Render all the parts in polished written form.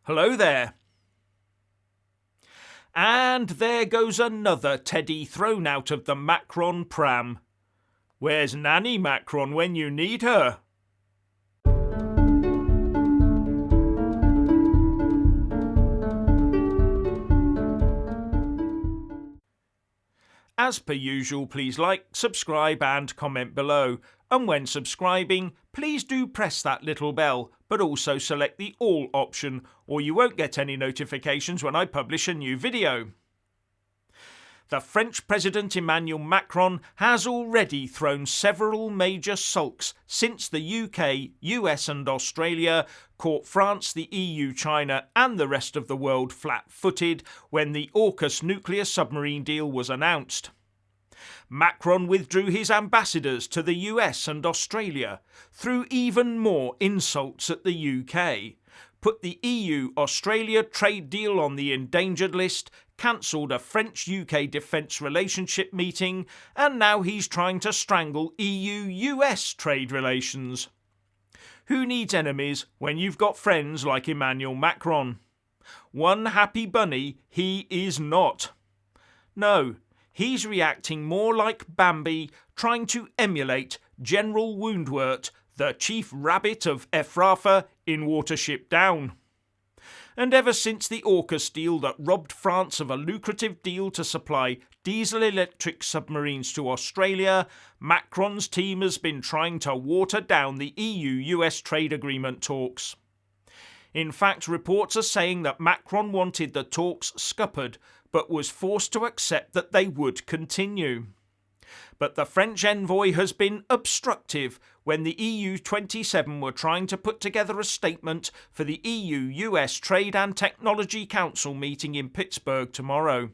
Hello there. And there goes another teddy thrown out of the Macron pram. Where's Nanny Macron when you need her? As per usual, please like, subscribe and comment below. And when subscribing, please do press that little bell, but also select the all option, or you won't get any notifications when I publish a new video. The French President Emmanuel Macron has already thrown several major sulks since the UK, US and Australia caught France, the EU, China and the rest of the world flat-footed when the Aukus nuclear submarine deal was announced. Macron withdrew his ambassadors to the US and Australia, threw even more insults at the UK, put the EU-Australia trade deal on the endangered list, cancelled a French-UK defence relationship meeting, and now he's trying to strangle EU-US trade relations. Who needs enemies when you've got friends like Emmanuel Macron? One happy bunny he is not. No, he's reacting more like Bambi, trying to emulate General Woundwort, the chief rabbit of Ephrafa in Watership Down. And ever since the Aukus deal that robbed France of a lucrative deal to supply diesel-electric submarines to Australia, Macron's team has been trying to water down the EU-US trade agreement talks. In fact, reports are saying that Macron wanted the talks scuppered, but was forced to accept that they would continue. But the French envoy has been obstructive when the EU27 were trying to put together a statement for the EU-US Trade and Technology Council meeting in Pittsburgh tomorrow.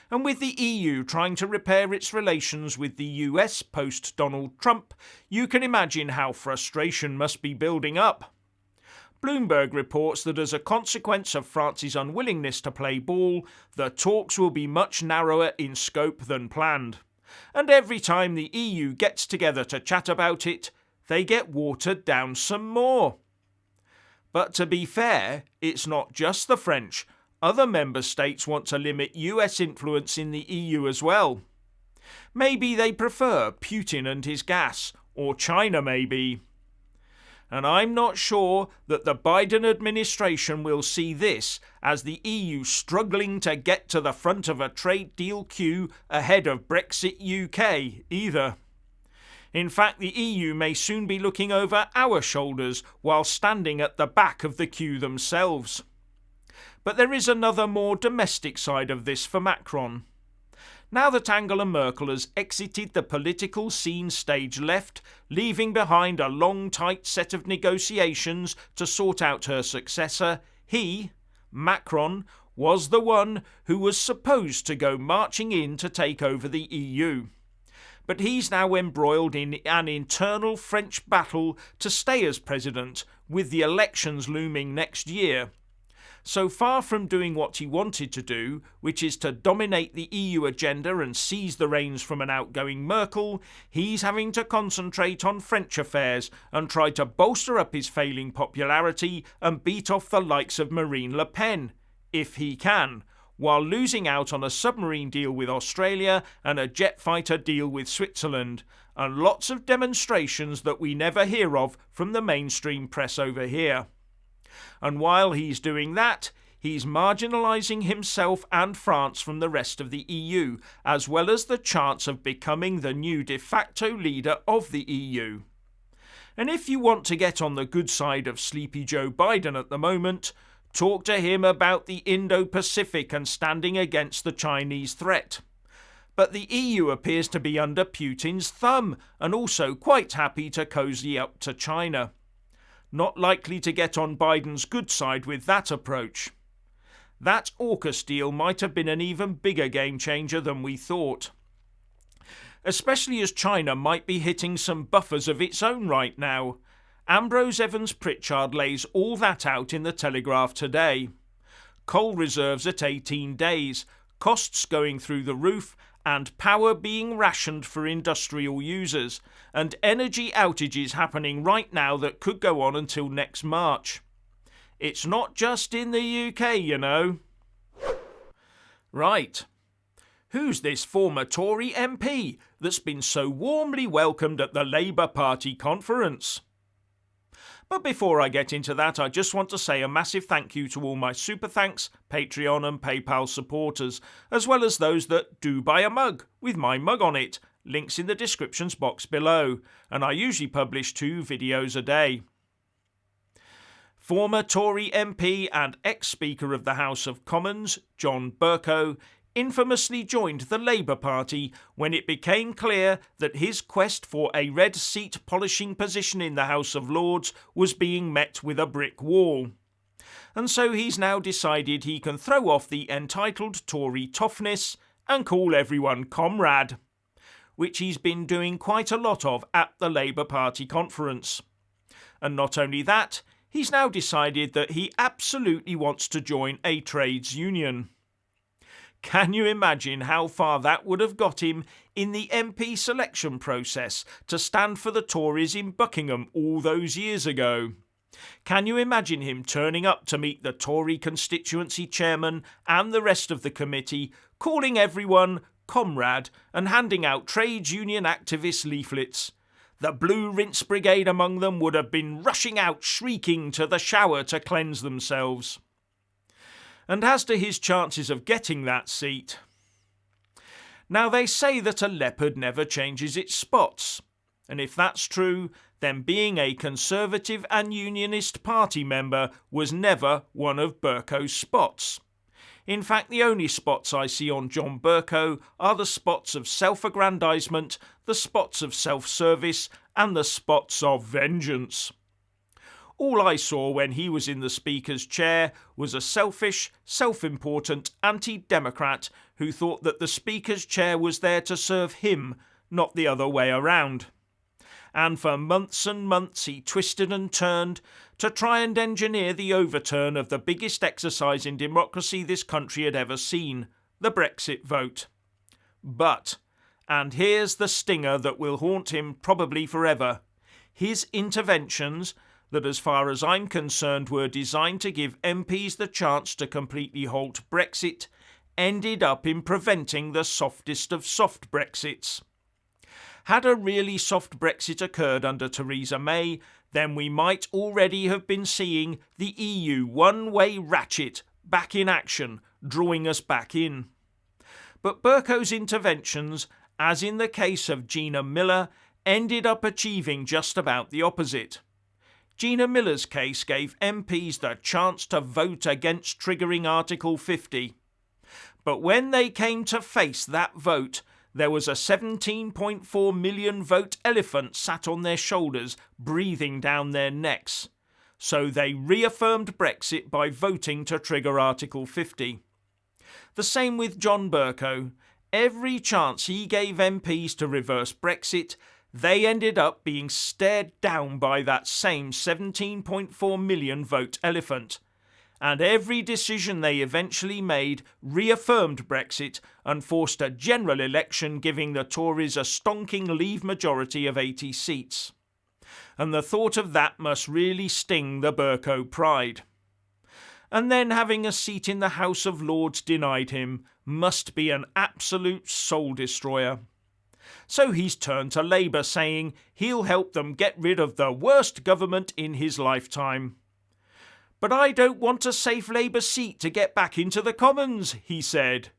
And with the EU trying to repair its relations with the US post-Donald Trump, you can imagine how frustration must be building up. Bloomberg reports that as a consequence of France's unwillingness to play ball, the talks will be much narrower in scope than planned. And every time the EU gets together to chat about it, they get watered down some more. But to be fair, it's not just the French. Other member states want to limit US influence in the EU as well. Maybe they prefer Putin and his gas, or China maybe. And I'm not sure that the Biden administration will see this as the EU struggling to get to the front of a trade deal queue ahead of Brexit UK either. In fact, the EU may soon be looking over our shoulders while standing at the back of the queue themselves. But there is another more domestic side of this for Macron. Now that Angela Merkel has exited the political scene stage left, leaving behind a long tight set of negotiations to sort out her successor, he, Macron, was the one who was supposed to go marching in to take over the EU. But he's now embroiled in an internal French battle to stay as president, with the elections looming next year. So far from doing what he wanted to do, which is to dominate the EU agenda and seize the reins from an outgoing Merkel, he's having to concentrate on French affairs and try to bolster up his failing popularity and beat off the likes of Marine Le Pen, if he can, while losing out on a submarine deal with Australia and a jet fighter deal with Switzerland, and lots of demonstrations that we never hear of from the mainstream press over here. And while he's doing that, he's marginalising himself and France from the rest of the EU, as well as the chance of becoming the new de facto leader of the EU. And if you want to get on the good side of Sleepy Joe Biden at the moment, talk to him about the Indo-Pacific and standing against the Chinese threat. But the EU appears to be under Putin's thumb and also quite happy to cosy up to China. Not likely to get on Biden's good side with that approach. That Aukus deal might have been an even bigger game changer than we thought. Especially as China might be hitting some buffers of its own right now. Ambrose Evans-Pritchard lays all that out in the Telegraph today. Coal reserves at 18 days, costs going through the roof, and power being rationed for industrial users, and energy outages happening right now that could go on until next March. It's not just in the UK, you know. Right. Who's this former Tory MP that's been so warmly welcomed at the Labour Party conference? But before I get into that, I just want to say a massive thank you to all my Super Thanks, Patreon and PayPal supporters, as well as those that do buy a mug with my mug on it. Links in the descriptions box below, and I usually publish 2 videos a day. Former Tory MP and ex-Speaker of the House of Commons, John Bercow, infamously joined the Labour Party when it became clear that his quest for a red seat polishing position in the House of Lords was being met with a brick wall. And so he's now decided he can throw off the entitled Tory toughness and call everyone comrade, which he's been doing quite a lot of at the Labour Party conference. And not only that, he's now decided that he absolutely wants to join a trades union. Can you imagine how far that would have got him in the MP selection process to stand for the Tories in Buckingham all those years ago? Can you imagine him turning up to meet the Tory constituency chairman and the rest of the committee, calling everyone comrade and handing out trades union activist leaflets? The Blue Rinse Brigade among them would have been rushing out shrieking to the shower to cleanse themselves. And as to his chances of getting that seat, now they say that a leopard never changes its spots, and if that's true, then being a Conservative and Unionist Party member was never one of Bercow's spots. In fact, the only spots I see on John Bercow are the spots of self-aggrandisement, the spots of self-service, and the spots of vengeance. All I saw when he was in the Speaker's chair was a selfish, self-important anti-democrat who thought that the Speaker's chair was there to serve him, not the other way around. And for months and months he twisted and turned to try and engineer the overturn of the biggest exercise in democracy this country had ever seen, the Brexit vote. But, and here's the stinger that will haunt him probably forever, his interventions, that as far as I'm concerned were designed to give MPs the chance to completely halt Brexit, ended up in preventing the softest of soft Brexits. Had a really soft Brexit occurred under Theresa May, then we might already have been seeing the EU one-way ratchet back in action, drawing us back in. But Bercow's interventions, as in the case of Gina Miller, ended up achieving just about the opposite. Gina Miller's case gave MPs the chance to vote against triggering Article 50. But when they came to face that vote, there was a 17.4 million vote elephant sat on their shoulders, breathing down their necks. So they reaffirmed Brexit by voting to trigger Article 50. The same with John Bercow. Every chance he gave MPs to reverse Brexit, they ended up being stared down by that same 17.4 million vote elephant. And every decision they eventually made reaffirmed Brexit and forced a general election giving the Tories a stonking Leave majority of 80 seats. And the thought of that must really sting the Bercow pride. And then having a seat in the House of Lords denied him must be an absolute soul destroyer. So he's turned to Labour, saying he'll help them get rid of the worst government in his lifetime. But I don't want a safe Labour seat to get back into the Commons, he said.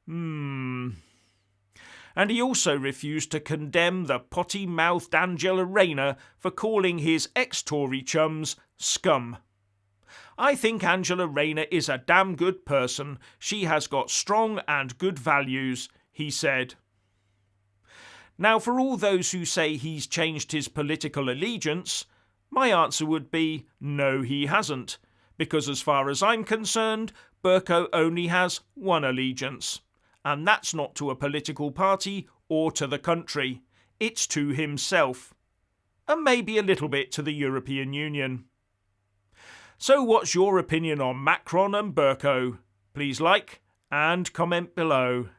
And he also refused to condemn the potty-mouthed Angela Rayner for calling his ex-Tory chums scum. I think Angela Rayner is a damn good person. She has got strong and good values, he said. Now, for all those who say he's changed his political allegiance, my answer would be no, he hasn't, because as far as I'm concerned, Bercow only has one allegiance, and that's not to a political party or to the country. It's to himself, and maybe a little bit to the European Union. So what's your opinion on Macron and Bercow? Please like and comment below.